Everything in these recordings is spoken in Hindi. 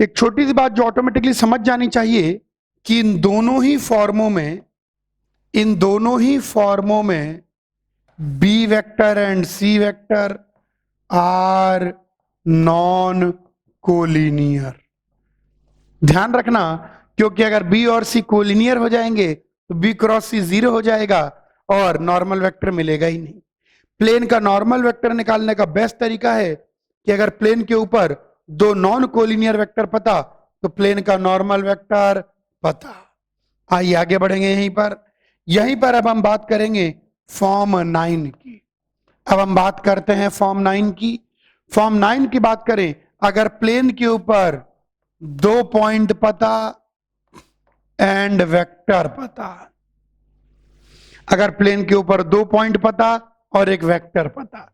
एक छोटी सी बात जो ऑटोमेटिकली समझ जानी चाहिए कि इन दोनों ही फॉर्मों में B vector and C vector are non collinear. ध्यान रखना, क्योंकि अगर बी और सी कोलिनियर हो जाएंगे तो बी क्रॉस सी 0 हो जाएगा और नॉर्मल वेक्टर मिलेगा ही नहीं। प्लेन का नॉर्मल वेक्टर निकालने का बेस्ट तरीका है कि अगर प्लेन के ऊपर दो नॉन कोलिनियर वेक्टर पता तो प्लेन का नॉर्मल वेक्टर पता। आइए आगे बढ़ेंगे। यहीं पर अब हम बात करेंगे फॉर्म 9 की। अब हम बात करते हैं फॉर्म 9 की। फॉर्म 9 की बात करें, अगर प्लेन के ऊपर दो पॉइंट पता एंड वेक्टर पता, अगर प्लेन के ऊपर दो पॉइंट पता और एक वेक्टर पता,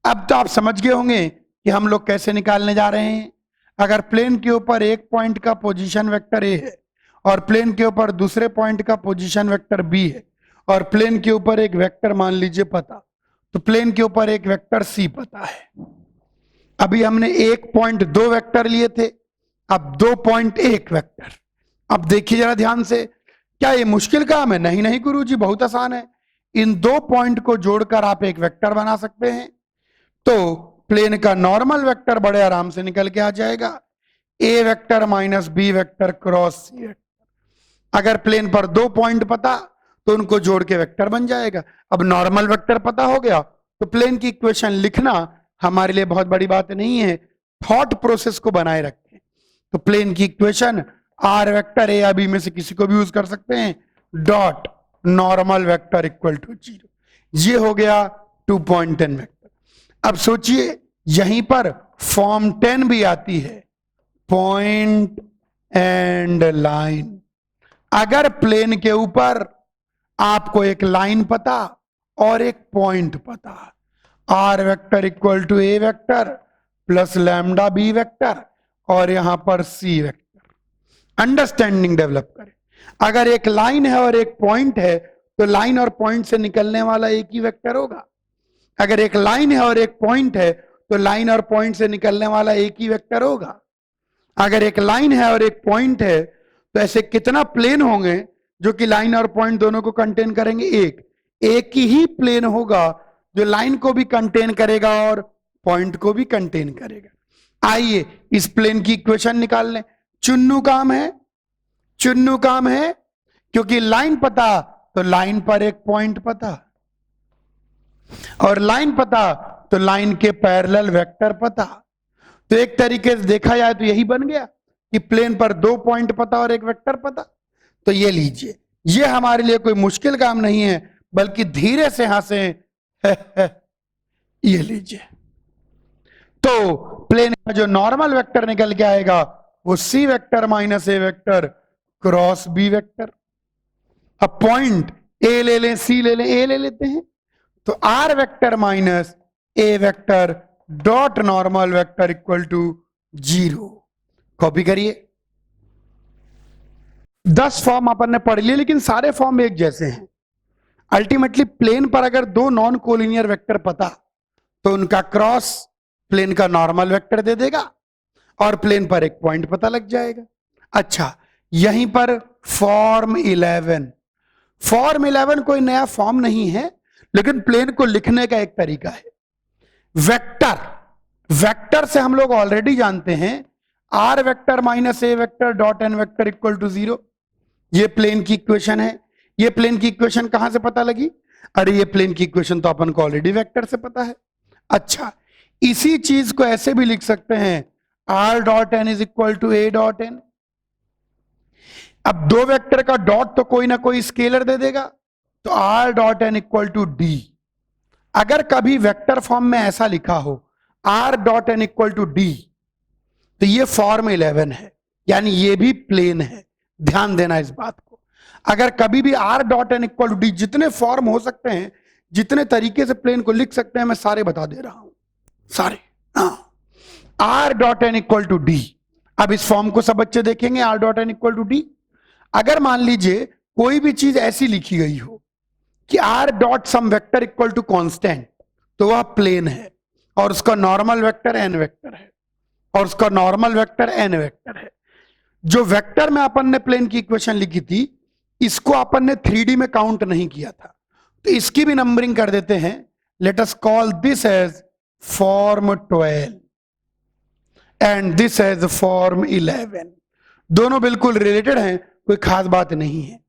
अब तो आप समझ गए होंगे कि हम लोग कैसे निकालने जा रहे हैं। अगर प्लेन के ऊपर एक पॉइंट का पोजीशन वेक्टर ए है और प्लेन के ऊपर दूसरे पॉइंट का पोजीशन वेक्टर बी है और प्लेन के ऊपर एक वेक्टर मान लीजिए पता, तो प्लेन के ऊपर एक वेक्टर सी पता है। अभी हमने एक पॉइंट दो वेक्टर लिए थे, अब दो पॉइंट एक वेक्टर। अब देखिए जरा ध्यान से, क्या ये मुश्किल काम है? नहीं नहीं गुरुजी, बहुत आसान है। इन दो पॉइंट को जोड़कर आप एक वेक्टर बना सकते हैं। तो प्लेन का नॉर्मल वेक्टर बड़े आराम से निकल के आ जाएगा, A vector minus B vector cross C vector. अगर प्लेन पर दो पॉइंट पता तो उनको जोड़ के वेक्टर बन जाएगा। अब नॉर्मल वेक्टर पता हो गया तो प्लेन की इक्वेशन लिखना हमारे लिए बहुत बड़ी बात नहीं है। थॉट प्रोसेस को बनाए रखें। तो प्लेन की इक्वेशन आर वेक्टर ए या बी में से किसी को भी यूज कर सकते हैं, dot normal vector equal to 0। ये हो गया 2.10 वेक्टर। अब सोचिए यहीं पर फॉर्म 10 भी आती है, पॉइंट एंड लाइन। अगर प्लेन के ऊपर आपको एक लाइन पता और एक पॉइंट पता, R vector equal to A vector plus lambda B vector और यहां पर सी वेक्टर। अंडरस्टैंडिंग डेवलप करें। अगर एक लाइन है और एक पॉइंट है तो लाइन और पॉइंट से निकलने वाला एक ही वेक्टर होगा। अगर एक लाइन है और एक पॉइंट है तो लाइन और पॉइंट से निकलने वाला एक ही वेक्टर होगा। अगर एक लाइन है और एक पॉइंट है तो ऐसे कितना प्लेन होंगे जो कि लाइन और पॉइंट दोनों को कंटेन करेंगे? एक ही प्लेन होगा जो लाइन को भी कंटेन करेगा और पॉइंट को भी कंटेन करेगा। आइए इस प्लेन की इक्वेशन निकाल लें। चुन्नू काम है, क्योंकि लाइन पता तो लाइन पर एक पॉइंट पता और लाइन पता तो लाइन के पैरेलल वेक्टर पता। तो एक तरीके से देखा जाए तो यही बन गया कि प्लेन पर दो पॉइंट पता और एक वेक्टर पता। तो ये लीजिए, ये हमारे लिए कोई मुश्किल काम नहीं है, बल्कि धीरे से हंसे ये लीजिए। तो प्लेन का जो नॉर्मल वेक्टर निकल के आएगा वो C vector minus A vector cross B vector. अब पॉइंट ए ले लें, सी ले लें, ए ले लेते हैं, तो R vector minus A vector dot normal vector equal to 0। Copy करिए। 10 फॉर्म अपन ने पढ़ लिए, लेकिन सारे फॉर्म एक जैसे हैं। अल्टीमेटली प्लेन पर अगर दो नॉन कोलिनियर वेक्टर पता तो उनका क्रॉस प्लेन का नॉर्मल वेक्टर दे देगा और प्लेन पर एक पॉइंट पता लग जाएगा। अच्छा, यहीं पर फॉर्म 11 कोई नया फॉर्म नहीं है, लेकिन प्लेन को लिखने का एक तरीका है। वेक्टर से हम लोग ऑलरेडी जानते हैं R vector minus A vector dot N vector equal to 0। ये प्लेन की इक्वेशन है। ये प्लेन की इक्वेशन कहां से पता लगी? अरे ये प्लेन की इक्वेशन तो अपन को ऑलरेडी वेक्टर से पता है। अच्छा, इसी चीज को ऐसे भी लिख सकते हैं, R dot N is equal to A dot N. अब दो वेक्टर का डॉट तो कोई ना कोई स्केलर दे देगा, तो R dot N equal to D. अगर कभी वेक्टर फॉर्म में ऐसा लिखा हो R dot N equal to D, तो ये फॉर्म 11 है, यानी ये भी प्लेन है। ध्यान देना इस बात को। अगर कभी भी R dot N equal to D, जितने फॉर्म हो सकते हैं, जितने तरीके से प्लेन को लिख सकते हैं, मैं सारे बता दे रहा हूं, सारे। R dot N equal to d. अब इस फॉर्म को सब बच्चे देखेंगे, r dot N equal to D. अगर मान लीजिए कोई भी चीज ऐसी लिखी गई हो कि r dot sum vector equal to constant, तो वह प्लेन है और उसका नॉर्मल वेक्टर एन वेक्टर है। और उसका नॉर्मल वेक्टर n वेक्टर है। जो वेक्टर में अपन ने प्लेन की इक्वेशन लिखी थी, इसको अपन ने 3D में काउंट नहीं किया था, तो इसकी भी नंबरिंग कर देते हैं। Let us call this as form 12 and this as form 11। दोनों बिल्कुल रिलेटेड हैं, कोई खास बात नहीं है।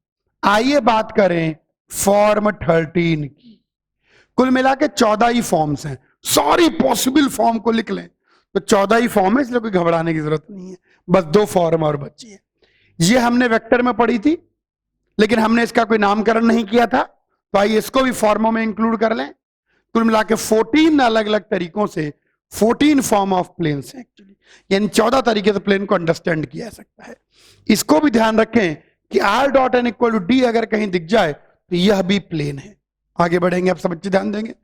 आइए बात करें फॉर्म 13 की। कुल मिला के 14 ही फॉर्म्स हैं, सारी पॉसिबल फॉर्म को लिख लें तो 14 ही फॉर्म है, इसलिए कोई घबराने की जरूरत नहीं है। बस 2 फॉर्म और बची है। ये हमने वेक्टर में पढ़ी थी, लेकिन हमने इसका कोई नामकरण नहीं किया था, तो आइए इसको भी फॉर्मों में इंक्लूड कर लें। कुल मिला के 14 अलग अलग तरीकों से 14 फॉर्म ऑफ प्लेन्स हैं एक्चुअली, यानी 14 तरीके से प्लेन को अंडरस्टैंड किया जा सकता है। इसको भी ध्यान रखें कि r dot N equal to D अगर कहीं दिख जाए तो यह भी प्लेन है। आगे बढ़ेंगे, आप सब बच्चे ध्यान देंगे।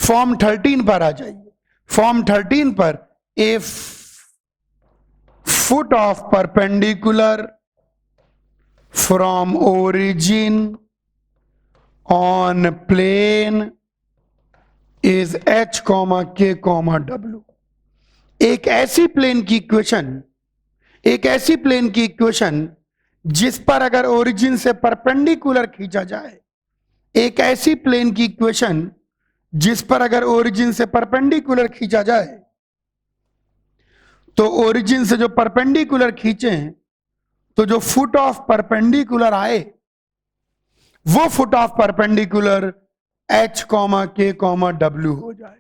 फॉर्म 13 पर आ जाइए। फॉर्म 13 पर a foot of perpendicular from origin on plane is h, k, w। एक ऐसी प्लेन की इक्वेशन जिस पर अगर ओरिजिन से परपेंडिकुलर खींचा जाए, एक ऐसी प्लेन की इक्वेशन जिस पर अगर ओरिजिन से परपेंडिकुलर खींचा जाए, तो ओरिजिन से जो परपेंडिकुलर खींचे तो जो फुट ऑफ परपेंडिकुलर आए वो foot of perpendicular h, k, w हो जाए।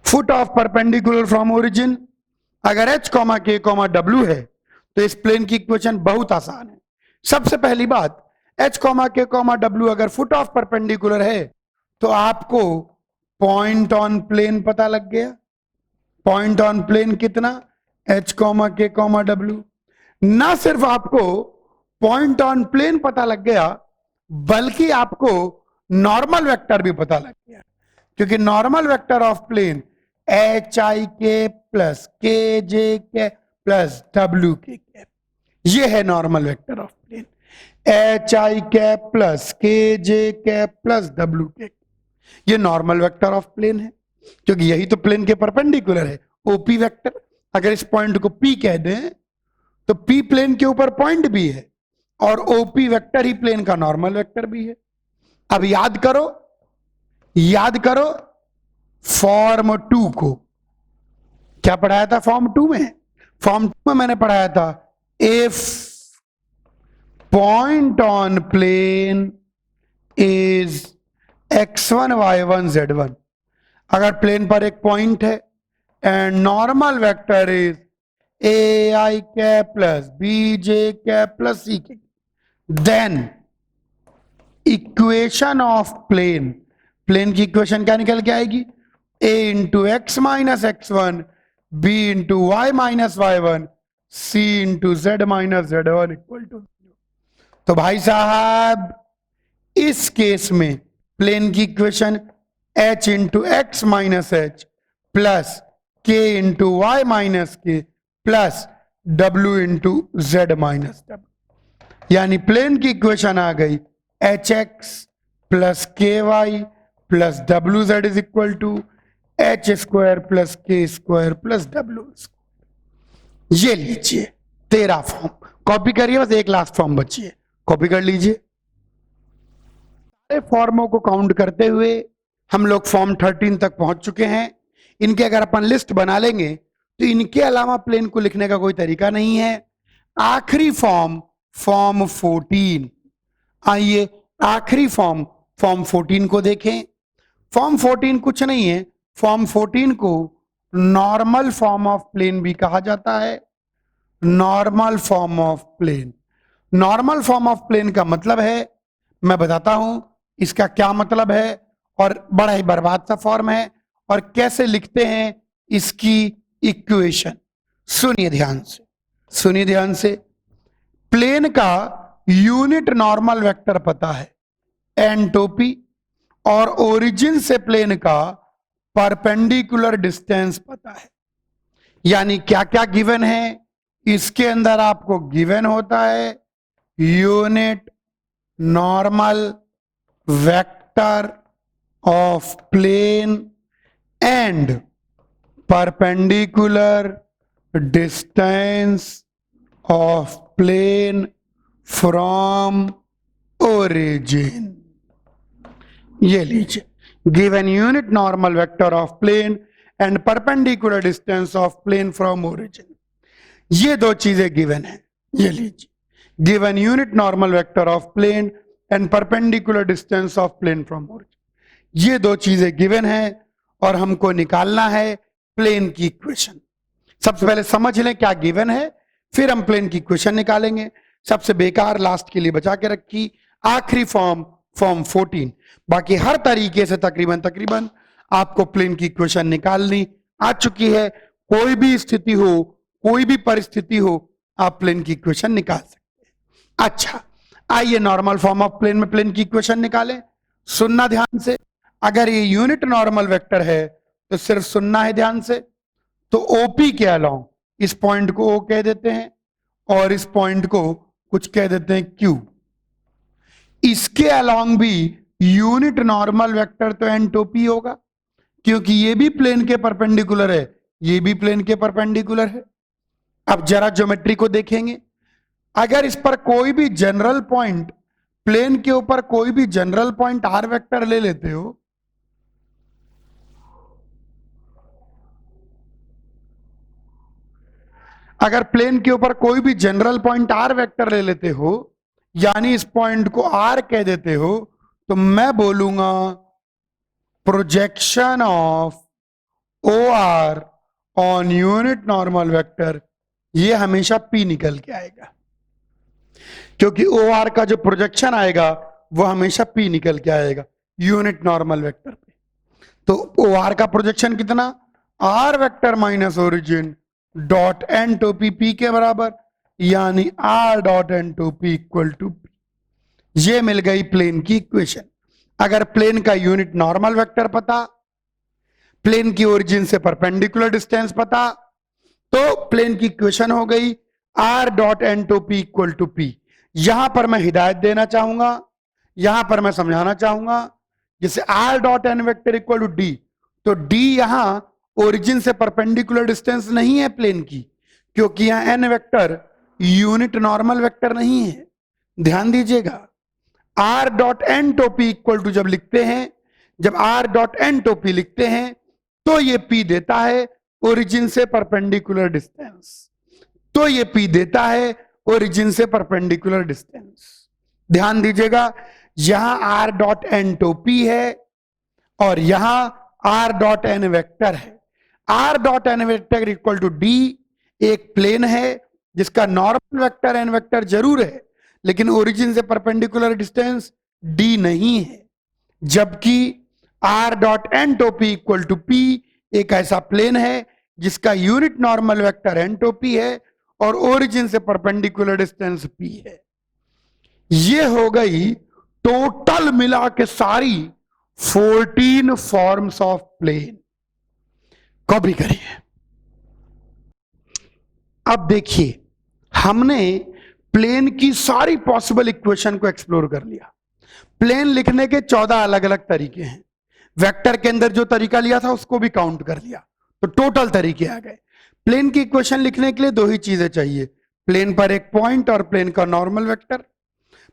Foot of perpendicular from origin अगर h, k, w है तो इस प्लेन की इक्वेशन बहुत आसान है। सबसे पहली बात, h, k, w अगर फुट ऑफ परपेंडिकुलर है तो आपको पॉइंट ऑन प्लेन पता लग गया। पॉइंट ऑन प्लेन कितना, h, k, w। ना सिर्फ आपको पॉइंट ऑन प्लेन पता लग गया, बल्कि आपको नॉर्मल वेक्टर भी पता लग गया, क्योंकि normal vector of plane HIK plus KJK plus WK, ये है normal vector of plane. HIK plus KJK plus WK, ये नॉर्मल वेक्टर ऑफ प्लेन है, क्योंकि यही तो प्लेन के परपेंडिकुलर है। OP वेक्टर, अगर इस पॉइंट को P कह दें तो P प्लेन के ऊपर पॉइंट भी है और OP वेक्टर ही प्लेन का नॉर्मल वेक्टर भी है। अब याद करो फॉर्म 2 को। क्या पढ़ाया था फॉर्म 2 में? फॉर्म 2 में मैंने पढ़ाया था if point on plane is x1 y1 z1, अगर प्लेन पर एक पॉइंट है and normal vector is AIK plus BJK plus CK, then equation of plane की इक्वेशन क्या निकल के आएगी? A into x minus x1, B into y minus y1, C into z minus z1 equal to 0। तो भाई साहब इस केस में प्लेन की equation h into x minus h plus k into y minus k plus w into z minus w, यानी प्लेन की इक्वेशन आ गई hx plus ky plus wz is equal to h square plus k square plus w square. ये लीजिए 13 फॉर्म, कॉपी करिए, बस एक लास्ट फॉर्म बची है, कॉपी कर लीजिए। सारे फॉर्मों को काउंट करते हुए हम लोग फॉर्म 13 तक पहुंच चुके हैं। इनके अगर अपन लिस्ट बना लेंगे तो इनके अलावा प्लेन को लिखने का कोई तरीका नहीं है। आखिरी फॉर्म 14, आइए आखिरी फॉर्म 14 को देखें। फॉर्म 14 कुछ नहीं है, फॉर्म 14 को नॉर्मल फॉर्म ऑफ प्लेन भी कहा जाता है। Normal form of plane, normal form of plane का मतलब है, मैं बताता हूं इसका क्या मतलब है, और बड़ा ही बर्बाद सा फॉर्म है और कैसे लिखते हैं इसकी इक्वेशन। सुनिए ध्यान से। प्लेन का यूनिट नॉर्मल वेक्टर पता है एंटोपी, और ओरिजिन से प्लेन का परपेंडिकुलर डिस्टेंस पता है। यानी क्या क्या गिवन है इसके अंदर आपको गिवन होता है unit normal vector of plane and perpendicular distance of plane from origin. ये लीजिए, given unit normal vector of plane and perpendicular distance of plane from origin, ये दो चीजें गिवन है। ये लीजिए, given unit normal vector of plane and perpendicular distance of plane from origin, ये दो चीजें गिवन है और हमको निकालना है प्लेन की इक्वेशन। सबसे पहले समझ लें क्या गिवन है, फिर हम प्लेन की इक्वेशन निकालेंगे। सबसे बेकार लास्ट के लिए बचा के रखी, आखिरी फॉर्म 14। बाकी हर तरीके से तकरीबन आपको प्लेन की इक्वेशन निकालनी आ चुकी है। कोई भी स्थिति हो, कोई भी परिस्थिति हो, आप प्लेन की इक्वेशन निकाल सकते हैं। अच्छा, आइए नॉर्मल फॉर्म ऑफ प्लेन में प्लेन की इक्वेशन निकालें। सुनना ध्यान से, अगर ये यूनिट नॉर्मल वेक्टर है तो सिर्फ सुनना है ध्यान से। तो ओपी के अलोंग इस पॉइंट को ओ कह देते हैं और इस पॉइंट को कुछ कह देते हैं क्यू। इसके अलोंग भी यूनिट नॉर्मल वेक्टर तो एन टू पी होगा, क्योंकि ये भी प्लेन के परपेंडिकुलर है, ये भी प्लेन के परपेंडिकुलर है। अब जरा ज्योमेट्री को देखेंगे। अगर इस पर कोई भी जनरल पॉइंट, प्लेन के ऊपर कोई भी जनरल पॉइंट आर वेक्टर ले लेते हो, अगर प्लेन के ऊपर कोई भी जनरल पॉइंट आर वेक्टर ले लेते हो, यानी इस पॉइंट को आर कह देते हो, तो मैं बोलूंगा projection of o r on unit normal vector, ये हमेशा पी निकल के आएगा, क्योंकि ओ आर का जो प्रोजेक्शन आएगा वो हमेशा पी निकल के आएगा यूनिट नॉर्मल वेक्टर पे। तो ओ आर का प्रोजेक्शन कितना, r vector minus origin dot n to p, p के बराबर, यानी r dot n to p equal to p. ये मिल गई प्लेन की इक्वेशन। अगर प्लेन का यूनिट नॉर्मल वेक्टर पता, प्लेन की ओरिजिन से परपेंडिकुलर डिस्टेंस पता, तो प्लेन की इक्वेशन हो गई r dot n to p equal to p. यहां पर मैं हिदायत देना चाहूंगा, यहां पर मैं समझाना चाहूंगा, जैसे r dot N vector equal to D, तो डी यहां ओरिजिन से परपेंडिकुलर डिस्टेंस नहीं है प्लेन की, क्योंकि यहां n vector unit normal vector नहीं है। ध्यान दीजिएगा, r dot n to p equal to जब लिखते हैं, जब r dot n to p लिखते हैं तो ये पी देता है ओरिजिन से परपेंडिकुलर डिस्टेंस, तो ये पी देता है ओरिजिन से परपेंडिकुलर डिस्टेंस। ध्यान दीजिएगा, यहां r dot n to p है और यहां आर डॉट एन वेक्टर है। R dot N vector equal to d एक प्लेन है जिसका नॉर्मल वेक्टर एन वेक्टर जरूर है, लेकिन ओरिजिन से परपेंडिकुलर डिस्टेंस डी नहीं है। जबकि r dot n to p equal to p एक ऐसा प्लेन है जिसका unit normal vector n to p है और ओरिजिन से परपेंडिकुलर डिस्टेंस पी है। ये हो गई टोटल मिला के सारी 14 फॉर्म्स ऑफ प्लेन। कॉपी करिए। अब देखिए, हमने प्लेन की सारी पॉसिबल इक्वेशन को एक्सप्लोर कर लिया। प्लेन लिखने के 14 अलग अलग तरीके हैं। वेक्टर के अंदर जो तरीका लिया था उसको भी काउंट कर लिया, तो टोटल तरीके आ गए। प्लेन की इक्वेशन लिखने के लिए दो ही चीजें चाहिए, प्लेन पर एक पॉइंट और प्लेन का नॉर्मल वेक्टर।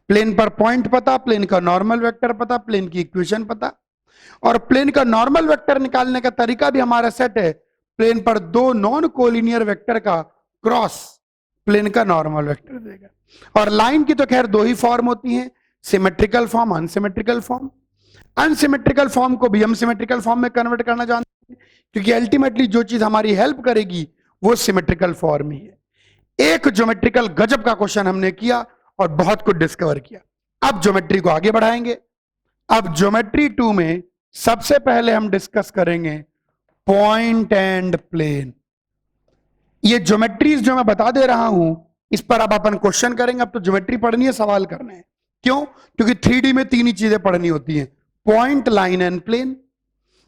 प्लेन पर पॉइंट पता, प्लेन का नॉर्मल वेक्टर पता, प्लेन की इक्वेशन पता। और प्लेन का नॉर्मल वेक्टर निकालने का तरीका भी हमारा सेट है, प्लेन पर दो नॉन कोलिनियर वेक्टर का क्रॉस प्लेन का नॉर्मल वेक्टर देगा। और लाइन की तो खैर दो ही फॉर्म होती हैं, symmetrical form, unsymmetrical form. Unsymmetrical form को भी हम सिमेट्रिकल फॉर्म में कन्वर्ट करना जानते हैं, क्योंकि अल्टीमेटली जो चीज हमारी हेल्प करेगी वो सिमेट्रिकल फॉर्म ही है। एक ज्योमेट्रिकल गजब का क्वेश्चन हमने किया और बहुत कुछ डिस्कवर किया। अब ज्योमेट्री को आगे बढ़ाएंगे। अब ज्योमेट्री 2 में सबसे पहले हम डिस्कस करेंगे पॉइंट एंड प्लेन। ये ज्योमेट्रीज जो मैं बता दे रहा हूं, इस पर अब अपन क्वेश्चन करेंगे। अब तो ज्योमेट्री पढ़नी है, सवाल करने हैं। क्यों? क्योंकि 3D में तीन ही चीजें पढ़नी होती हैं, पॉइंट, लाइन एंड प्लेन।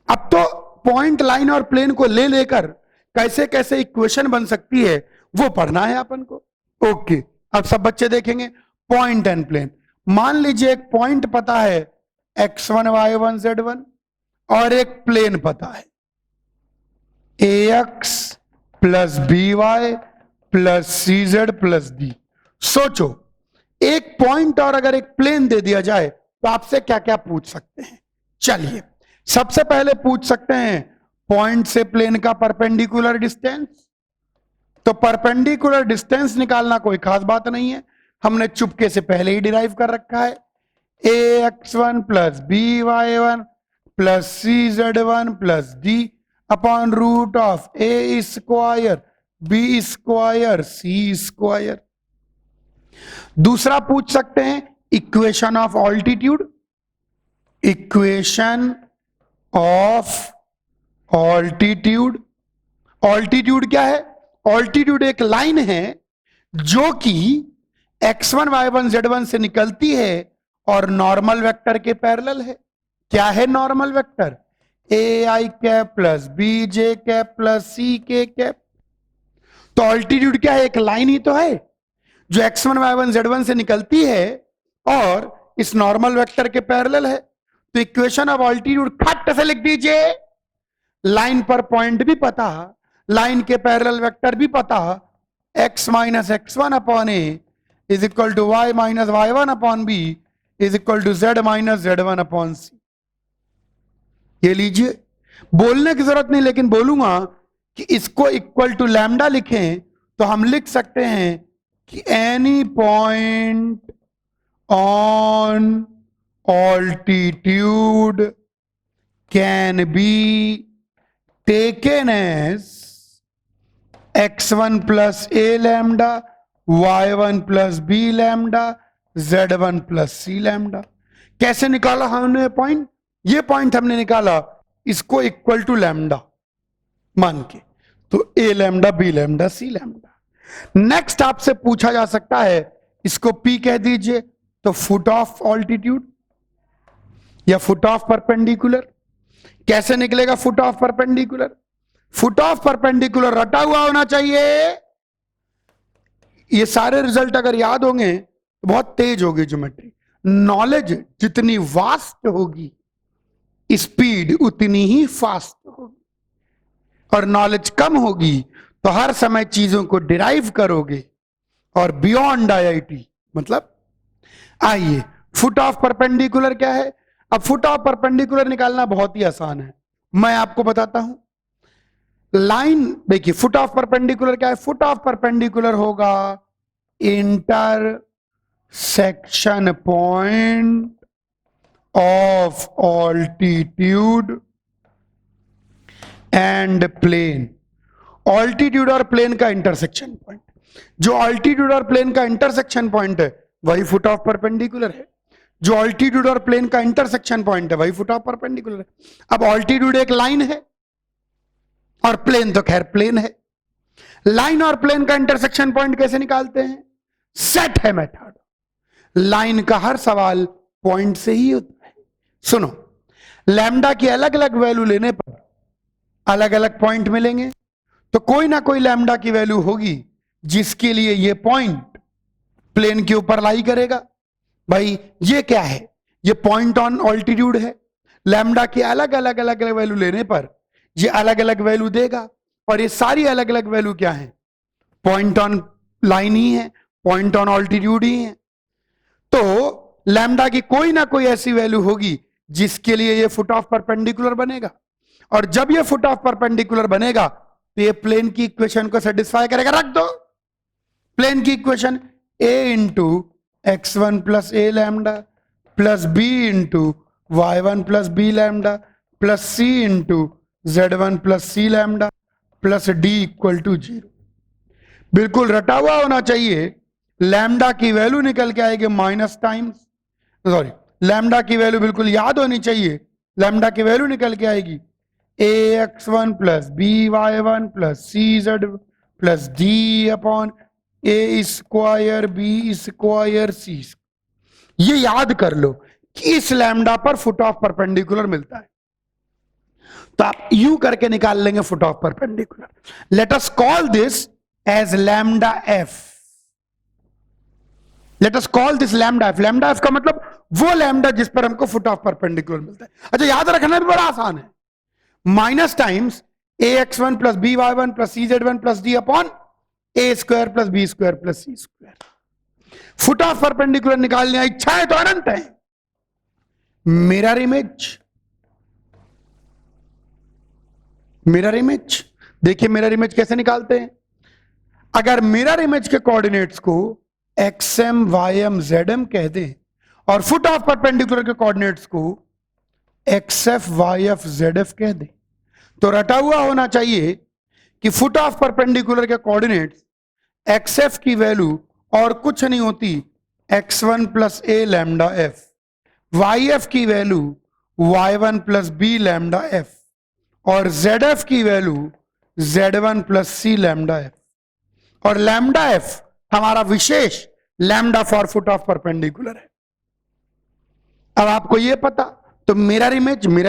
अब तो पॉइंट, लाइन और प्लेन को ले लेकर कैसे कैसे इक्वेशन बन सकती है वो पढ़ना है अपन को। ओके, अब सब बच्चे देखेंगे पॉइंट एंड प्लेन। मान लीजिए एक पॉइंट पता है x1 y1 z1 और एक प्लेन पता है। ax plus by plus cz plus d। सोचो, एक पॉइंट और अगर एक प्लेन दे दिया जाए तो आपसे क्या क्या पूछ सकते हैं। चलिए, सबसे पहले पूछ सकते हैं पॉइंट से प्लेन का परपेंडिकुलर डिस्टेंस। तो परपेंडिकुलर डिस्टेंस निकालना कोई खास बात नहीं है, हमने चुपके से पहले ही डिराइव कर रखा है। ax1 plus by1 plus cz1 plus d upon root of a square b square c square. दूसरा पूछ सकते हैं equation of altitude. Equation of altitude, altitude क्या है? ऑल्टीट्यूड एक लाइन है जो कि x1 y1 z1 से निकलती है और नॉर्मल वेक्टर के पैरेलल है। क्या है normal vector? ai cap plus bj cap plus ck cap. तो ऑल्टीट्यूड क्या है? एक लाइन ही तो है जो x1 y1 z1 से निकलती है और इस नॉर्मल वेक्टर के पैरेलल है। तो इक्वेशन ऑफ ऑल्टीट्यूड खट से लिख दीजिए। लाइन पर पॉइंट भी पता, लाइन के पैरेलल वेक्टर भी पता, x minus x1 upon a is equal to y minus y1 upon b is equal to z minus z1 upon c। ये लीजिए, बोलने की जरूरत नहीं, लेकिन बोलूंगा कि इसको इक्वल टू लैम्डा लिखें तो हम लिख सकते हैं कि any point on altitude can be taken as x1 plus a lambda, y1 plus b lambda, z1 plus c lambda. कैसे निकाला हमने पॉइंट? ये पॉइंट हमने निकाला इसको इक्वल टू लैम्डा मान के, तो a lambda, b lambda, c lambda. Next आपसे पूछा जा सकता है, इसको p कह दीजिए, तो फुट ऑफ ऑल्टीट्यूड या फुट ऑफ परपेंडिकुलर। कैसे निकलेगा foot of perpendicular? Foot of perpendicular रटा हुआ होना चाहिए। ये सारे रिजल्ट अगर याद होंगे तो बहुत तेज होगी ज्योमेट्री। नॉलेज जितनी वास्ट होगी, स्पीड उतनी ही फास्ट होगी, और नॉलेज कम होगी तो हर समय चीजों को डिराइव करोगे और बियॉन्ड आईआईटी मतलब। आइए, फुट ऑफ परपेंडिकुलर क्या है? अब फुट ऑफ परपेंडिकुलर निकालना बहुत ही आसान है, मैं आपको बताता हूं। लाइन देखिए, फुट ऑफ परपेंडिकुलर क्या है? फुट ऑफ परपेंडिकुलर होगा intersection point of altitude and plane. Altitude और प्लेन का इंटरसेक्शन पॉइंट, जो ऑल्टीट्यूड और प्लेन का इंटरसेक्शन पॉइंट है वही फुट ऑफ परपेंडिकुलर है। जो ऑल्टीट्यूड और प्लेन का इंटरसेक्शन पॉइंट है वही फुट ऑफ परपेंडिकुलर है। अब ऑल्टीट्यूड एक लाइन है और प्लेन तो खैर प्लेन है। लाइन और प्लेन का इंटरसेक्शन पॉइंट कैसे निकालते हैं? सेट है मेथड। लाइन का हर सवाल पॉइंट से ही होता है। सुनो, लैम्डा की अलग अलग वैल्यू लेने पर अलग अलग पॉइंट मिलेंगे, तो कोई ना कोई लैम्डा की वैल्यू होगी जिसके लिए ये पॉइंट प्लेन के ऊपर लाई करेगा। भाई ये क्या है? ये पॉइंट ऑन ऑल्टीट्यूड है। लैम्डा की अलग अलग अलग अलग वैल्यू लेने पर ये अलग अलग वैल्यू देगा, और ये सारी अलग अलग वैल्यू क्या है? पॉइंट ऑन लाइन ही है, पॉइंट ऑन ऑल्टीट्यूड ही है। तो लैम्डा की कोई ना कोई ऐसी वैल्यू होगी जिसके लिए ये फुट ऑफ परपेंडिकुलर बनेगा, और जब ये फुट ऑफ परपेंडिकुलर बनेगा तो ये प्लेन की इक्वेशन को सेटिस्फाई करेगा। रख दो प्लेन की equation, a into x1 plus a lambda plus b into y1 plus b lambda plus c into z1 plus c lambda plus d equal to 0। बिल्कुल रटा हुआ होना चाहिए। लैम्डा की वैल्यू निकल के आएगी माइनस टाइम्स, सॉरी, लैम्डा की वैल्यू बिल्कुल याद होनी चाहिए। लैम्डा की वैल्यू निकल के आएगी ax1 plus by1 plus cz plus d upon a square b square c। ये याद कर लो कि इस लैम्डा पर फुट ऑफ परपेंडिकुलर मिलता है, तो आप यू करके निकाल लेंगे foot of perpendicular. Let us call this as lambda f. Let us call this lambda f. Lambda f का मतलब वो लैम्डा जिस पर हमको फुट ऑफ परपेंडिकुलर मिलता है। अच्छा, याद रखना भी बड़ा आसान है। Minus times ax1 plus by1 plus cz1 plus d upon a square plus b square plus c square. Foot of perpendicular निकालने इच्छा है तो अनंत है। मिरर इमेज, मिरर इमेज देखिए, मिरर इमेज कैसे निकालते हैं। अगर मिरर इमेज के कोऑर्डिनेट्स को xm ym zm कह दें और फुट ऑफ परपेंडिकुलर के कोऑर्डिनेट्स को xf yf zf कह दें, तो रटा हुआ होना चाहिए कि फुट ऑफ परपेंडिकुलर के कोऑर्डिनेट्स xf की वैल्यू और कुछ नहीं होती x1 plus a lambda f, yf की value y1 plus b lambda f और zf की value z1 plus c lambda f। और लैम्डा f हमारा विशेष lambda for foot of perpendicular है। अब आपको यह पता, तो मिरर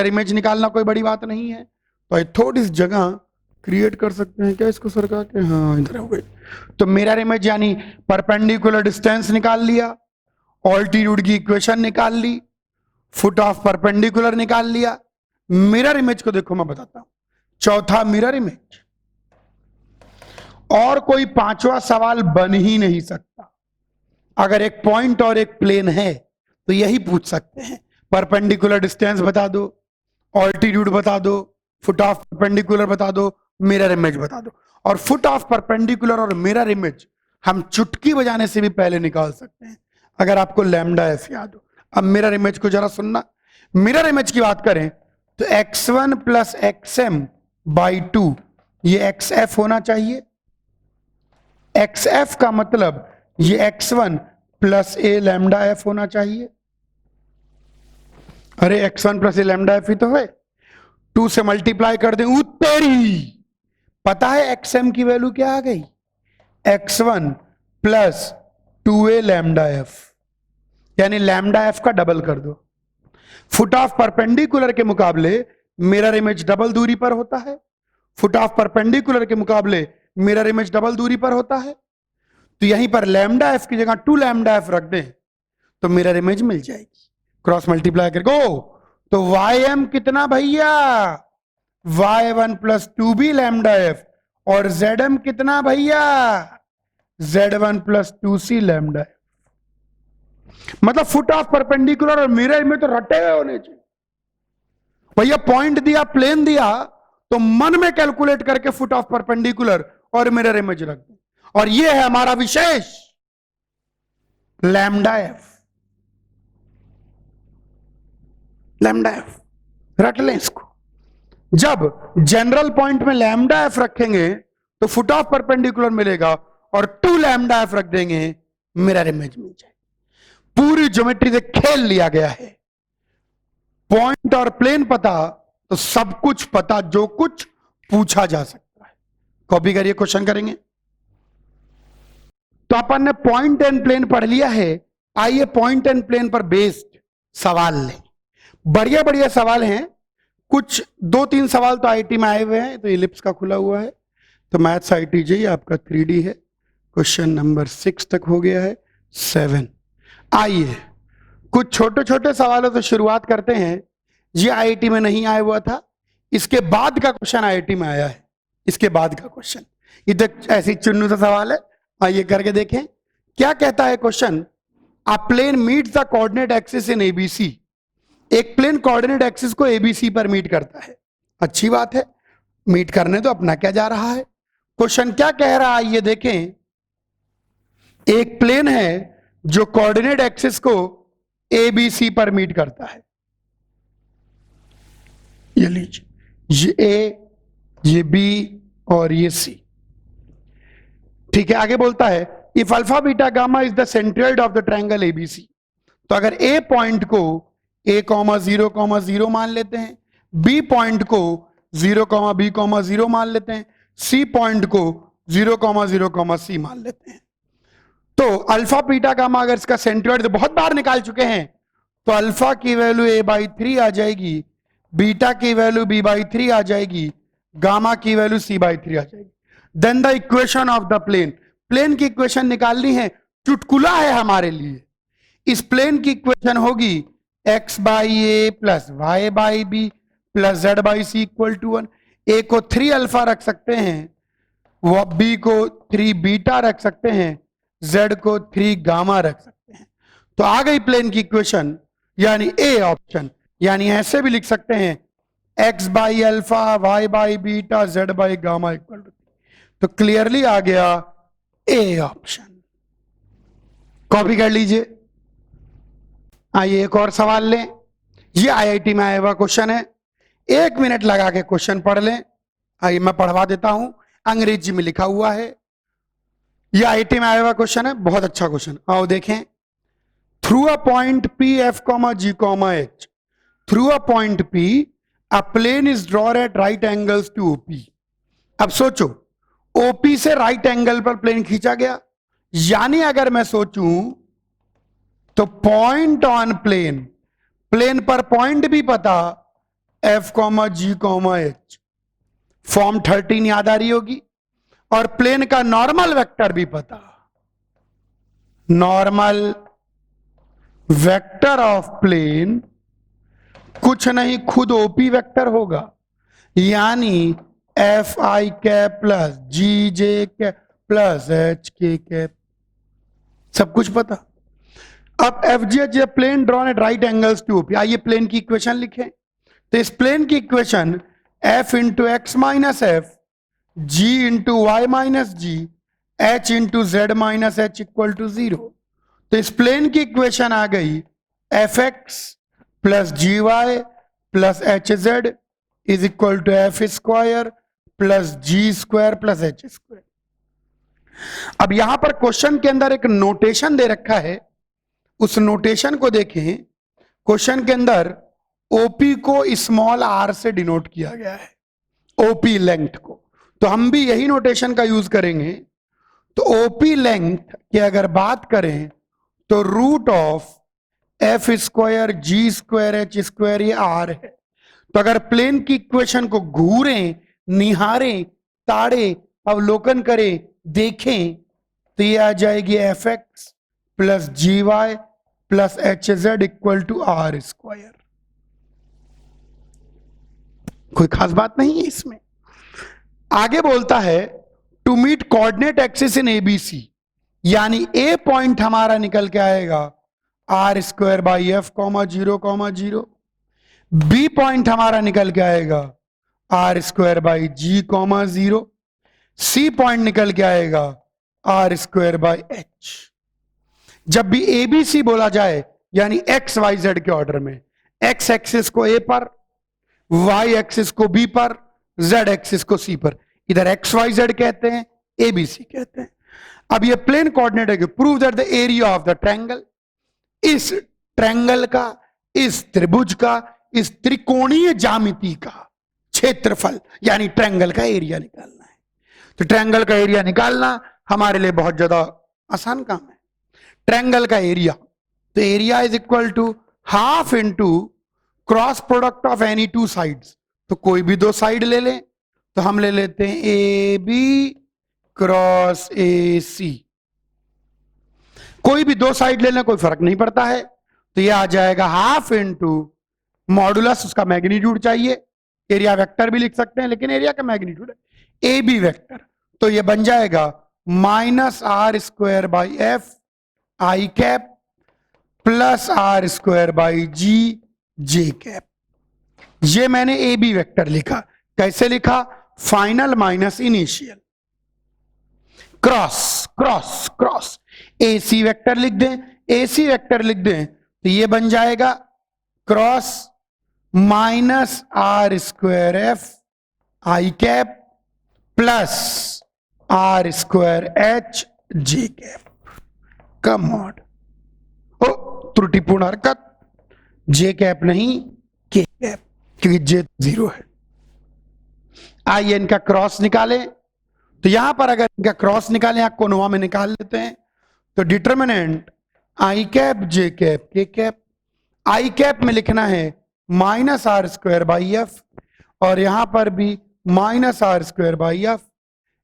इमेज निकालना कोई बड़ी बात नहीं है, तो थोड़ी सी जगह क्रिएट कर सकते हैं क्या इसको सरका के, हाँ इधर हो गई। तो मिरर इमेज यानी परपेंडिकुलर डिस्टेंस निकाल लिया, ऑल्टीट्यूड की इक्वेशन निकाल ली, फुट ऑफ परपेंडिकुलर निकाल लिया। मिरर इमेज को देखो मैं बताता हूं, चौथा मिरर इमेज, और कोई पांचवा सवाल बन ही नहीं सकता। अगर एक पॉइंट और एक प्लेन है तो यही पूछ सकते हैं, परपेंडिकुलर डिस्टेंस बता दो, ऑल्टीट्यूड बता दो, फुट ऑफ परपेंडिकुलर बता दो, मिरर इमेज बता दो। और फुट ऑफ परपेंडिकुलर और मिरर इमेज हम चुटकी बजाने से भी पहले निकाल सकते हैं, अगर आपको लैम्डा एफ याद हो। अब मिरर इमेज को जरा सुनना। मिरर इमेज की बात करें तो x1 प्लस xm बाई 2 ये xf होना चाहिए। xf का मतलब ये x1 plus a lambda f होना चाहिए। अरे x1 plus a lambda f ही तो है, 2 से मल्टीप्लाई कर दें, उत्तरी पता है xm की वैल्यू क्या आ गई, x1 plus 2a lambda f, यानी लैम्डा f का डबल कर दो। फुट ऑफ परपेंडिकुलर के मुकाबले मिरर इमेज डबल दूरी पर होता है, फुट ऑफ परपेंडिकुलर के मुकाबले मिरर इमेज डबल दूरी पर होता है, तो यहीं पर लैम्डा एफ की जगह 2 लैम्डा एफ रख दें तो मिरर इमेज मिल जाएगी। क्रॉस मल्टीप्लाई करके तो ym कितना भैया, y1 plus 2b lambda F, और zm कितना भैया, z1 plus 2c lambda F. मतलब फुट ऑफ परपेंडिकुलर और मिरर में तो रटे हुए होने चाहिए भैया। पॉइंट दिया, प्लेन दिया, तो मन में कैलकुलेट करके फुट ऑफ परपेंडिकुलर और मिरर इमेज रख दो, और ये है हमारा विशेष लैम्डा एफ। लैम्डा एफ रट लें इसको। जब जनरल पॉइंट में लैम्डा एफ रखेंगे तो फुट ऑफ परपेंडिकुलर मिलेगा, और 2 लैम्डा एफ रख देंगे मिरर इमेज मिल जाएगी। पूरी ज्योमेट्री से खेल लिया गया है। पॉइंट और प्लेन पता तो सब कुछ पता, जो कुछ पूछा जा सकता है। कॉपी करिए, क्वेश्चन करेंगे। तो अपन ने पॉइंट एंड प्लेन पढ़ लिया है, आइए पॉइंट एंड प्लेन पर बेस्ड सवाल लें। बढ़िया बढ़िया सवाल हैं, कुछ 2-3 सवाल तो आईटी में आए हुए हैं, तो इलिप्स का खुला हुआ है, तो मैथ्स आईटीजे आपका 3D है। क्वेश्चन नंबर 6 तक हो गया है, 7। आइए कुछ छोटे छोटे सवालों से शुरुआत करते हैं। ये आईआईटी में नहीं आया हुआ था, इसके बाद का क्वेश्चन आईआईटी में आया है। इसके बाद का क्वेश्चन इधर ऐसी चुन्नू सा सवाल है, आइए करके देखें क्या कहता है question. A plane meets the coordinate axis in ABC. एक प्लेन कोऑर्डिनेट एक्सिस को एबीसी पर मीट करता है। अच्छी बात है, मीट करने तो अपना क्या जा रहा है। क्वेश्चन क्या कह रहा है ये देखें। एक प्लेन है जो कोऑर्डिनेट एक्सिस को एबीसी पर मीट करता है। ये लीजिए, ये ए, ये बी और ये सी। ठीक है, आगे बोलता है if alpha beta gamma is the centroid of the triangle ABC. तो अगर ए पॉइंट को a,0,0 मान लेते हैं, बी पॉइंट को 0,b,0 मान लेते हैं, सी पॉइंट को 0,0,c मान लेते हैं, तो अल्फा बीटा गामा अगर इसका सेंट्रोइड बहुत बार निकाल चुके हैं, तो अल्फा की वैल्यू a/3 आ जाएगी, बीटा की वैल्यू b/3 आ जाएगी, गामा की वैल्यू c/3 आ जाएगी। Then the equation of the plane. Plane की इक्वेशन निकालनी है, चुटकुला है हमारे लिए। इस प्लेन की इक्वेशन होगी x/a plus y/b plus z/c equal to 1। A को 3 अल्फा रख सकते हैं, वो बी को 3 बीटा रख सकते हैं, जेड को 3 गामा रख सकते हैं। तो आ गई प्लेन की इक्वेशन, यानी ए ऑप्शन। यानी ऐसे भी लिख सकते हैं x by alpha, y by beta, z by gamma equal to. तो क्लियरली आ गया ए ऑप्शन। कॉपी कर लीजिए। आइए एक और सवाल लें। ये आईआईटी में आया हुआ क्वेश्चन है, 1 मिनट लगा के क्वेश्चन पढ़ लें। आइए मैं पढ़वा देता हूं, अंग्रेजी में लिखा हुआ है। ये आईआईटी में आया हुआ क्वेश्चन है, बहुत अच्छा क्वेश्चन। आओ देखें। Through a point p f comma g comma h, through a point p a plane is drawn at right angles to OP. अब सोचो, ओपी से राइट एंगल पर प्लेन खींचा गया, यानी अगर मैं सोचूं तो पॉइंट ऑन प्लेन, प्लेन पर पॉइंट भी पता, F comma g comma H, form 13 याद आ रही होगी, और प्लेन का नॉर्मल वेक्टर भी पता, नॉर्मल वेक्टर ऑफ प्लेन कुछ नहीं खुद ओपी वेक्टर होगा, यानी f i cap plus g j cap plus h k cap, सब कुछ पता। अब f g h plane drawn at right angles to OP. आइए प्लेन की इक्वेशन लिखें। तो इस प्लेन की equation f into x minus f, g into y minus g, h into z minus h equal to 0। तो इस प्लेन की इक्वेशन आ गई f x plus g y plus h z is equal to f square plus g square plus h square. अब यहां पर क्वेश्चन के अंदर एक नोटेशन दे रखा है, उस नोटेशन को देखें। क्वेश्चन के अंदर ओपी को स्मॉल आर से डिनोट किया गया है, ओपी लेंथ को। तो हम भी यही नोटेशन का यूज करेंगे। तो ओपी लेंथ की अगर बात करें तो root of f square g square h square ये आर है। तो अगर प्लेन की इक्वेशन को घूरें, निहारें, ताड़े, अवलोकन करें, देखें, तो ये आ जाएगी f x plus g y plus h z equal to r square. कोई खास बात नहीं है इसमें। आगे बोलता है to meet coordinate axis in ABC, यानी ए पॉइंट हमारा निकल के आएगा r square by f comma 0,0, B point हमारा निकल के आएगा r square by g comma 0, C point निकल के आएगा आर स्क्वायर बाई एच। जब भी ए बी सी बोला जाए, यानी एक्स वाई जेड के ऑर्डर में, एक्स एक्सिस को ए पर, वाई एक्सिस को बी पर, जेड एक्सिस को सी पर, इधर एक्स वाई जेड कहते हैं, ए बी सी कहते हैं। अब ये प्लेन कोऑर्डिनेट है। Prove that the area of the triangle, इस ट्रायंगल का, इस त्रिभुज का, इस त्रिकोणीय ज्यामिति का क्षेत्रफल, यानी ट्रायंगल का एरिया निकालना है। तो ट्रायंगल का एरिया निकालना हमारे लिए बहुत ज्यादा आसान काम है। ट्रायंगल का एरिया, तो area is equal to half into cross product of any two sides. तो कोई भी दो साइड ले लें, तो हम ले लेते हैं ए बी क्रॉस ए सी। कोई भी दो साइड लेना कोई फर्क नहीं पड़ता है। तो ये आ जाएगा हाफ इंटू मॉडुलस, उसका मैग्नीट्यूड चाहिए, एरिया वेक्टर भी लिख सकते हैं लेकिन एरिया का मैग्नीट्यूड है ए बी वेक्टर। तो ये बन जाएगा minus r square by f i cap plus r square by g j cap. ये मैंने ए बी वेक्टर लिखा। कैसे लिखा? Final minus initial, cross cross cross. A C vector लिख दें, ए सी वेक्टर लिख दें, तो ये बन जाएगा cross minus r square f i cap plus r square h j cap का मॉड। ओ त्रुटिपूर्ण हरकत, जे कैप नहीं के कैप, क्योंकि जे 0 है। आइए इनका क्रॉस निकालें। तो यहां पर अगर इनका क्रॉस निकालें, आप कोनोवा में निकाल लेते हैं, तो determinant i cap j cap k cap. I cap में लिखना है minus r square by f, और यहां पर भी minus r square by f.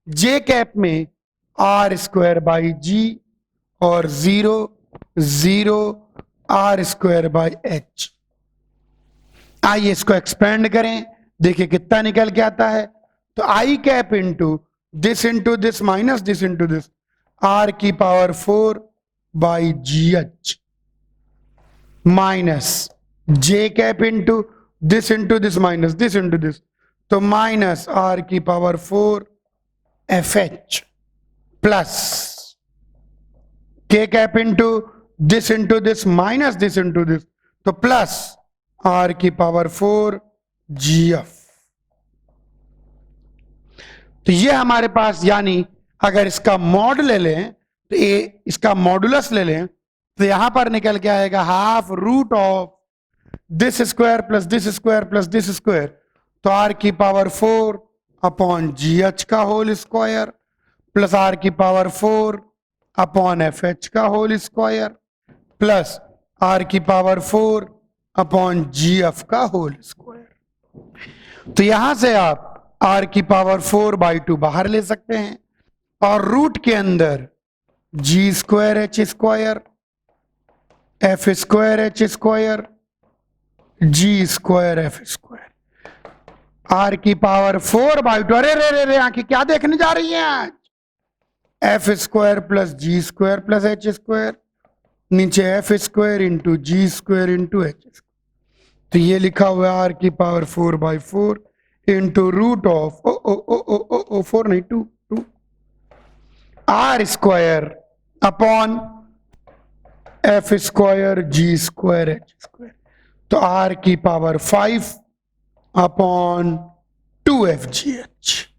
J cap में आर स्क्वायर बाई जी और 0 0 आर स्क्वायर बाई एच। आइए इसको एक्सपेंड करें, देखिए कितना निकल के आता है, तो i cap into this minus this into this, r की power 4 by g h minus j cap into this minus this into this, तो माइनस आर की power 4 f h plus k cap into this minus this into this, तो प्लस आर की पावर 4 जी एफ। तो ये हमारे पास, यानी अगर इसका मॉड ले लें तो ये इसका मॉडुलस ले लें तो यहां पर निकल के आएगा half root of this square plus this square plus this square, तो आर की पावर 4 अपॉन जी एच का होल स्क्वायर प्लस आर की पावर 4 अपॉन एफ एच का होल स्क्वायर प्लस आर की पावर 4 अपॉन जी एफ का होल स्क्वायर। तो यहां से आप आर की पावर 4 बाई 2 बाहर ले सकते हैं और रूट के अंदर g square h square f square h square g square f square r की पावर 4 बाई 2, अरे रे रे रे आंखें क्या देखने जा रही हैं आज, f square plus g square plus h square, नीचे f square into g square into h square, तो ये लिखा हुआ है आर की power 4 by 4 into root of oh oh oh oh oh oh 4 नहीं 2 r square upon f square g square h square, तो आर की power 5 upon 2f g h.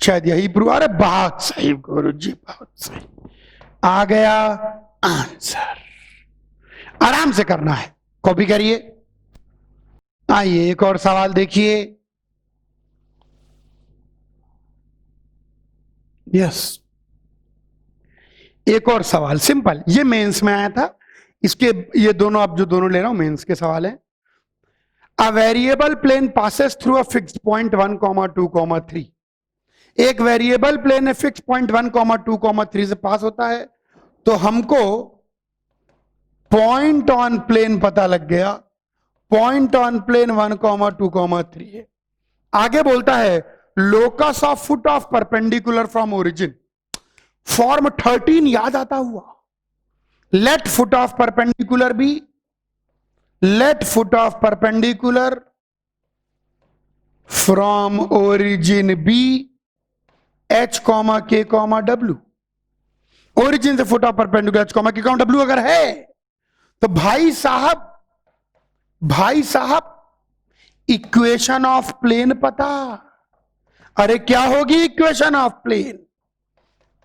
शायद यही प्रूव, अरे बहुत सही गुरु जी, बहुत सही, आ गया आंसर। आराम से करना है, कॉपी करिए। आइए एक और सवाल देखिए। यस, एक और सवाल सिंपल, ये मेंस में आया था, इसके ये दोनों, अब जो दोनों ले रहा हूं मेंस के सवाल है। A variable plane passes through a fixed point 1, 2, 3। एक वेरिएबल प्लेन है फिक्स पॉइंट 1, 2, 3 से पास होता है, तो हमको पॉइंट ऑन प्लेन पता लग गया, पॉइंट ऑन प्लेन 1, 2, 3 है। आगे बोलता है locus of foot of perpendicular from origin, form 13 याद आता हुआ, let foot of perpendicular b, let foot of perpendicular from origin b h comma k comma डब्ल्यू, ओरिजिन से foot of perpendicular h comma k comma डब्ल्यू अगर है तो भाई साहब इक्वेशन ऑफ प्लेन पता। अरे क्या होगी equation of plane,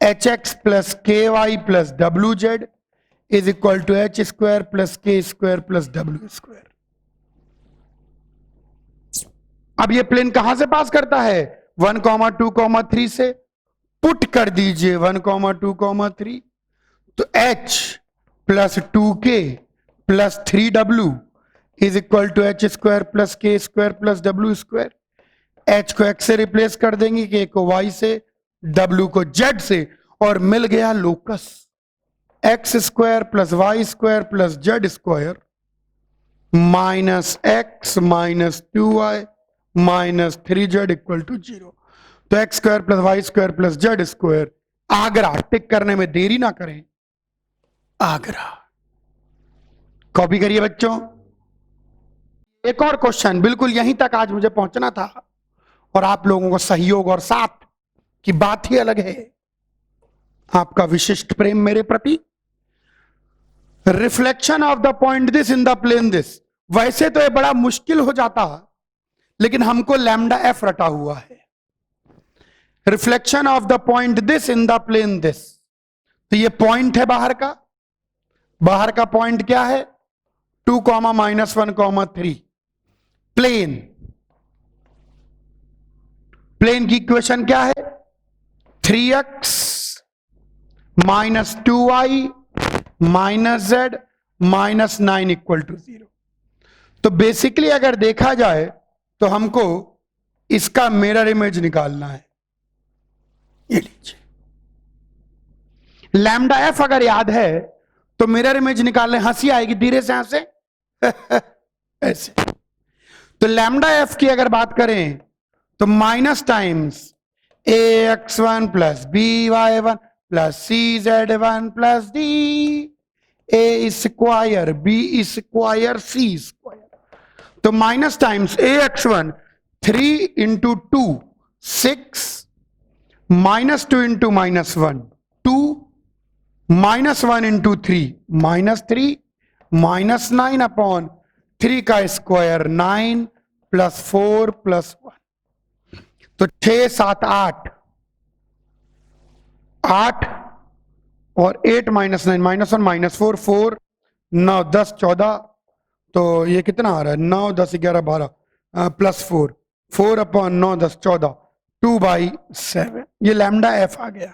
H X plus K Y plus W Z is equal to H square plus के स्क्वायर प्लस डब्ल्यू स्क्वायर। अब ये प्लेन कहां से पास करता है, 1, 2, 3 से, पुट कर दीजिए 1, 2, 3, तो h plus 2k plus 3w is equal to H square plus के square plus W square. h को x से रिप्लेस कर देंगे, k को y से, w को z से, और मिल गया locus, x square plus y square plus z square minus x minus 2y minus 3z equal to 0। तो x square plus y square plus z square, Agra, tick करने में देरी ना करें, आगरा। कॉपी करिए बच्चों। एक और क्वेश्चन, बिल्कुल यहीं तक आज मुझे पहुंचना था, और आप लोगों को सहयोग और साथ की बात ही अलग है, आपका विशिष्ट प्रेम मेरे प्रति। Reflection of the point this in the plane this, वैसे तो ये बड़ा मुश्किल हो जाता, लेकिन हमको लैम्डा एफ रटा हुआ है। Reflection of the point this in the plane this, तो ये पॉइंट है बाहर का पॉइंट क्या है, 2, -1, 3। प्लेन की इक्वेशन क्या है, 3x - 2y - z -9 equal to 0। तो बेसिकली अगर देखा जाए तो हमको इसका मिरर इमेज निकालना है। ये लीजिए, लैम्डा एफ अगर याद है तो मिरर इमेज निकालने, हंसी आएगी, धीरे से हंसे ऐसे। तो लैम्डा एफ की अगर बात करें तो minus times a x one plus b y one plus c z one plus d a square b square c square. तो minus times a x one 3 into 2 6 -2 into -1 2 -1 into 3 -3 -9 upon 3 का स्क्वायर 9 प्लस 4 प्लस 1। तो 6 7 8 8 और 8 -9 -1 -4 4 9 10 14। तो ये कितना आ रहा है 9 10 11 12 प्लस 4 4 अपॉन 9 10 14 2/7। ये लैम्डा एफ आ गया।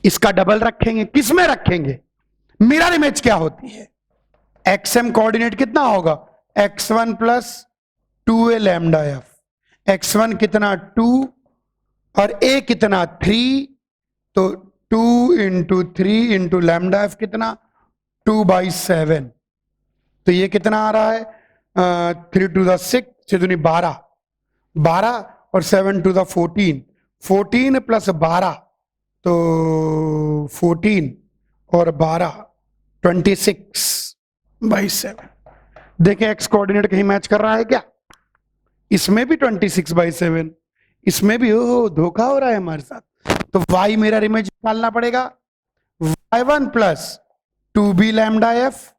इसका डबल रखेंगे, किस में रखेंगे? मिरर इमेज क्या होती है? एक्सएम कोऑर्डिनेट कितना होगा? x1 plus 2a lambda F. x1 कितना 2 और a कितना 3, तो 2 इंटू 3 इंटू लैम्डा एफ कितना 2/7। तो ये कितना आ रहा है 3 टू द 6 6 दूनी 12 12 और 7 टू द 14 14 प्लस 12 तो 14 और 12 26/7। देखें एक्स कोऑर्डिनेट कहीं मैच कर रहा है क्या? इसमें भी 26/7, इसमें भी धोखा हो रहा है हमारे साथ। तो y मिरर इमेज निकालना पड़ेगा। y1 plus 2b lambda F.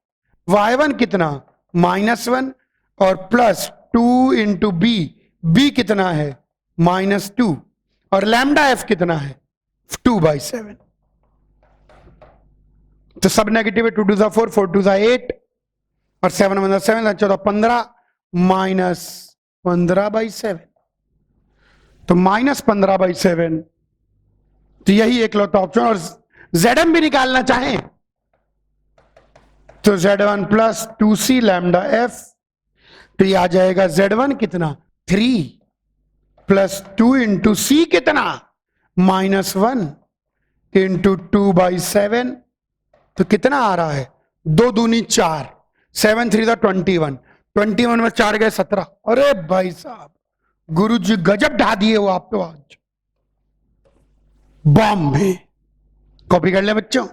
y1 कितना -1 और प्लस 2 इंटू b कितना है -2 और लैम्डा एफ कितना है 2/7। तो सब नेगेटिव है। 2 टू 4 4 टू 8 और 7 1 7 14 15 -15/7। तो -15/7। तो यही एकलौता ऑप्शन। और ZM भी निकालना चाहें तो Z1 plus 2c lambda F. तो ये आ जाएगा Z1 कितना 3 प्लस 2 इंटू सी कितना -1 इंटू 2/7। तो कितना आ रहा है 2 दूनी 4 7 3 21 21 में 4 गए 17। अरे भाई साहब गुरुजी गजब ढा दिए हो आप तो आज। बॉम्ब भी कॉपी कर ले बच्चों।